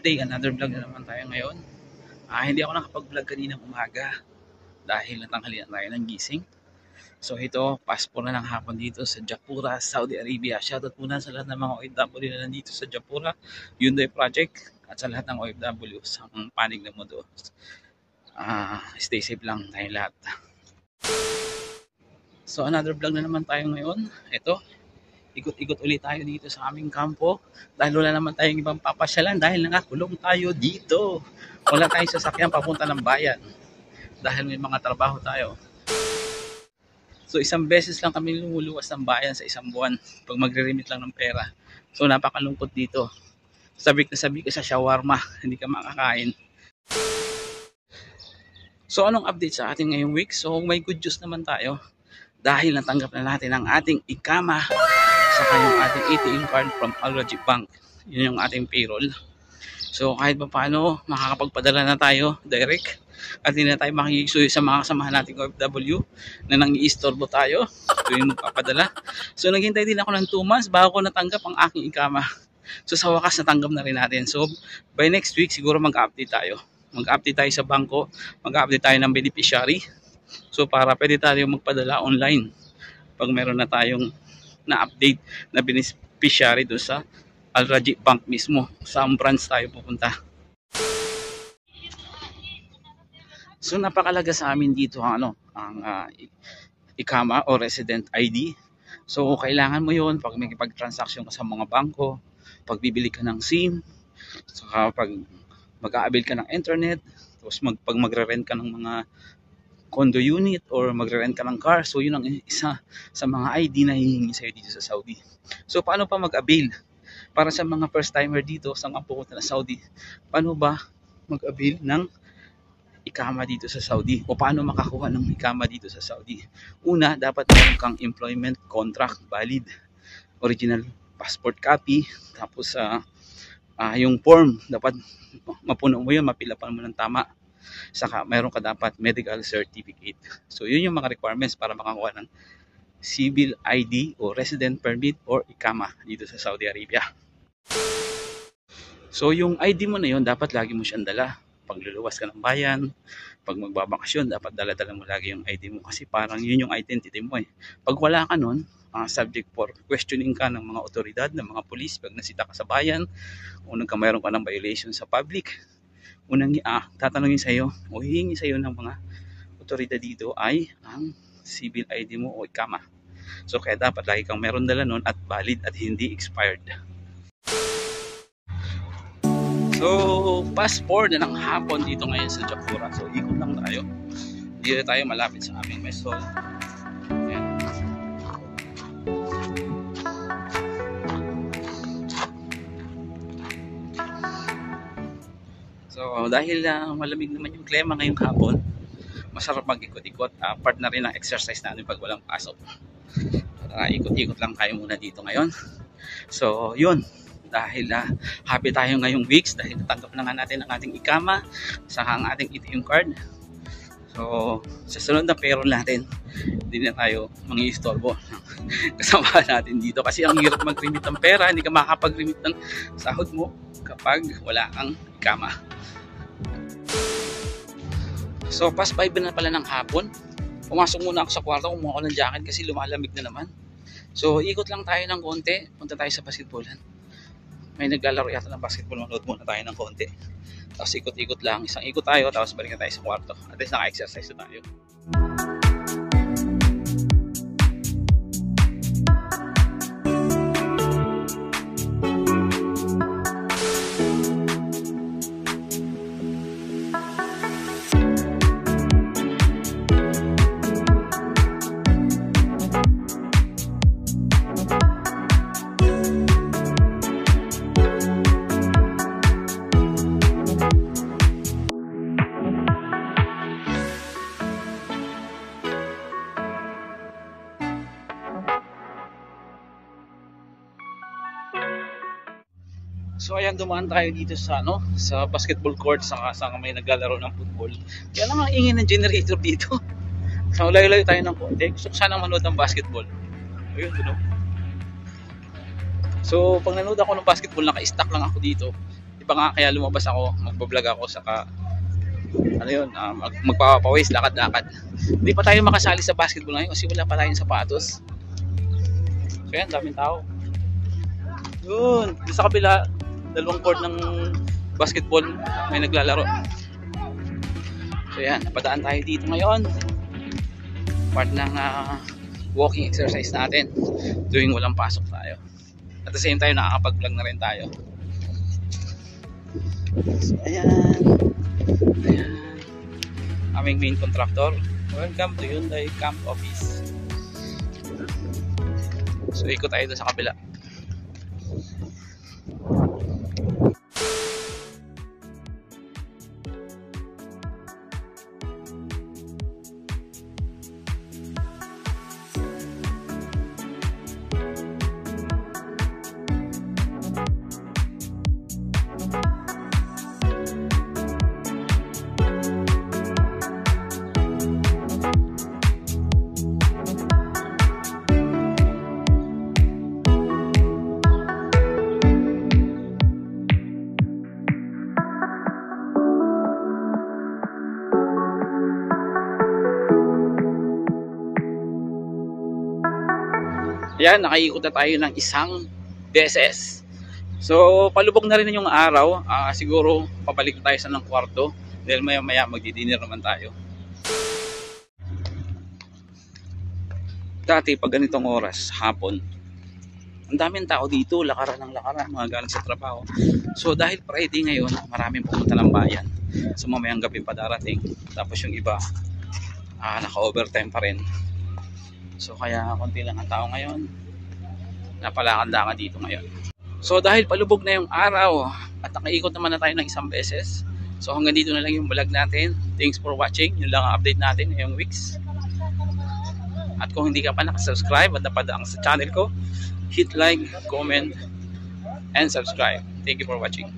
day, another vlog na naman tayo ngayon. Hindi ako nakapag-vlog kaninang umaga dahil natanghalian tayo ng gising. So ito, paspo na ng hapon dito sa Japura, Saudi Arabia. Shoutout muna sa lahat ng mga OFW na nandito sa Japura, Hyundai Project, at sa lahat ng OFW sa panig ng mundo. Stay safe lang tayong lahat. So another vlog na naman tayo ngayon. Ito, ikot-ikot ulit tayo dito sa aming kampo dahil wala naman tayong ibang papasyalan dahil nakakulong tayo dito. Wala tayong sasakyan papunta ng bayan dahil may mga trabaho tayo. So isang beses lang kami lumuluwas ng bayan sa isang buwan pag magre-remit lang ng pera. So napakalungkot dito. Sabik na sabik ka sa shawarma, hindi ka makakain. So anong update sa ating ngayong week? So may good news naman tayo dahil natanggap na natin ang ating ikama saka yung ating ATM card from Al Rajhi Bank. Yun yung ating payroll. So kahit pa paano makakapagpadala na tayo direct at hindi na tayo makikisuyo sa mga kasamahan nating OFW na nang-i-istorbo tayo. So yung magpapadala. So naghintay din ako ng 2 months bago ko natanggap ang aking ikama. So sa wakas natanggap na rin natin. So by next week siguro mag-update tayo. Mag-update tayo sa bangko, mag-update tayo ng beneficiary. So para pwede tayo magpadala online pag meron na tayong na-update na beneficiary doon sa Al Rajhi Bank mismo. Saan branch tayo pupunta. So napakalaga sa amin dito ang ikama o resident ID. So kailangan mo yon pag may pag-transaction ka sa mga bangko, pag bibili ka ng SIM, saka pag mag-aabil ka ng internet, tapos pag magre-rent ka ng mga condo unit or magre-rent ka ng car. So yun ang isa sa mga ID na hihingi sa'yo dito sa Saudi. So paano pa mag-avail? Para sa mga first timer dito sa mga pupunta na Saudi, paano ba mag-avail ng ikama dito sa Saudi? O paano makakuha ng ikama dito sa Saudi? Una, dapat meron kang employment contract valid, original passport copy, tapos yung form, dapat mapuno mo yun, mapilapan mo ng tama. Saka meron ka dapat medical certificate. So yun yung mga requirements para makakuha ng civil ID o resident permit or ikama dito sa Saudi Arabia. So yung ID mo na yun, dapat lagi mo siyang dala. Pag luluwas ka ng bayan, pag magbabakasyon, dapat dala-dala mo lagi yung ID mo kasi parang yun yung identity mo eh. Pag wala ka nun, subject for questioning ka ng mga otoridad, ng mga pulis pag nasita ka sa bayan, o mayroon ka ng violation sa public, unang tatanungin sa'yo o hihingi sa'yo ng mga otoridad dito ay ang civil ID mo o ikama. So kaya dapat lagi kang meron dala nun at valid at hindi expired. So fast forward na ng hapon dito ngayon sa Japura. So ikot lang tayo. Dito tayo malapit sa aming mesol. Ayan. So dahil malamig naman yung klima ngayong hapon, masarap mag-ikot-ikot. Part na rin ng exercise natin pag walang pasok. Ikot-ikot lang tayo muna dito ngayon. So yun, dahil happy tayo ngayong weeks dahil natanggap na nga natin ang ating ikama saka ang ating ATM card. So sa sunod na payroll natin, hindi na tayo mangi-istorbo kasama natin dito kasi ang hirap mag-remit ng pera. Hindi ka makakapag-remit ng sahod mo kapag wala kang ikama. So past 5 na pala ng hapon, pumasok muna ako sa kwarto, kumuha ko ng jacket kasi lumalamig na naman. So ikot lang tayo ng konti, punta tayo sa basketballan. May naglalaro yata ng basketball, manood muna tayo ng konti. Tapos ikot-ikot lang, isang ikot tayo, tapos balik na tayo sa kwarto. At least naka-exercise na tayo. So ayan, dumaan tayo dito sa sa basketball court sa may naglalaro ng football. Kaya lang ang ingin ng generator dito. So layo-layo tayo ng konti. Gusto ko sanang manood ng basketball. Ayun, So pag nanood ako ng basketball, naka-stack lang ako dito. Iba nga kaya lumabas ako, magbablog ako, saka ano yun, magpapawis, lakad-lakad. Hindi pa tayo makasali sa basketball ngayon kasi wala pa tayong sapatos. So yan, daming tao. Yun, doon sa kabila, dalawang court ng basketball, may naglalaro. So yan, napadaan tayo dito ngayon. Part ng walking exercise natin tuwing walang pasok tayo. At the same time, nakakapag-vlog na rin tayo. So ayan, ayan, aming main contractor. Welcome to Hyundai Camp Office. So ikot tayo doon sa kabila. Yan, nakaikot na tayo ng isang beses. So, palubog na rin yung araw. Siguro, pabalik tayo sa ng kwarto. Dahil maya-maya magdi-dinner naman tayo. Dati, pag ganitong oras, hapon, ang daming tao dito, lakaran ng lakaran, mga galing sa trabaho. So, dahil Friday ngayon, maraming pumunta ng bayan. So, mamayang gabi pa darating. Tapos yung iba, naka-overtime pa rin. So kaya konti lang ang tao ngayon. Napalakad-lakad dito ngayon. So dahil palubog na yung araw at nakaikot naman na tayo ng isang beses. So hanggang dito na lang yung vlog natin. Thanks for watching. Yun lang ang update natin ngayong weeks. At kung hindi ka pa nakasubscribe at napadaan sa channel ko, hit like, comment, and subscribe. Thank you for watching.